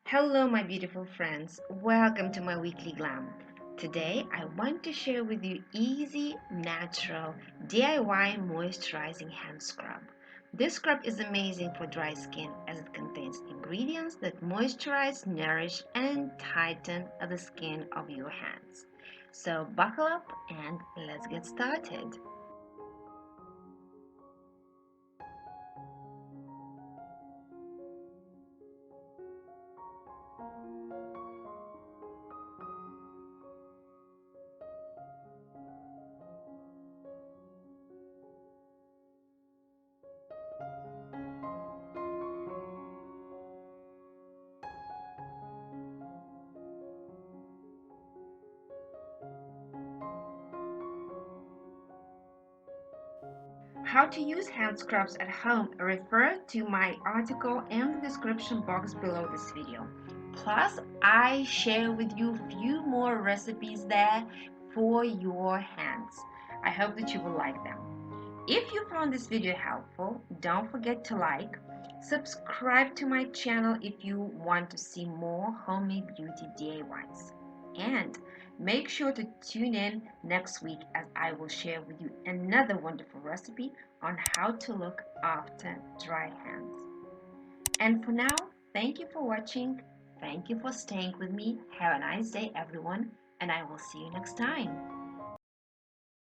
Hello, my beautiful friends. Welcome to my weekly glam. Today, I want to share with you easy, natural, DIY moisturizing hand scrub. This scrub is amazing for dry skin as it contains ingredients that moisturize, nourish, and tighten the skin of your hands. So, buckle up and let's get started. How to use hand scrubs at home, refer to my article in the description box below this video. Plus, I share with you a few more recipes there for your hands. I hope that you will like them. If you found this video helpful, don't forget to like, subscribe to my channel if you want to see more homemade beauty DIYs. And make sure to tune in next week as I will share with you another wonderful recipe on how to look after dry hands. And for now, thank you for watching. Thank you for staying with me. Have a nice day, everyone, and I will see you next time.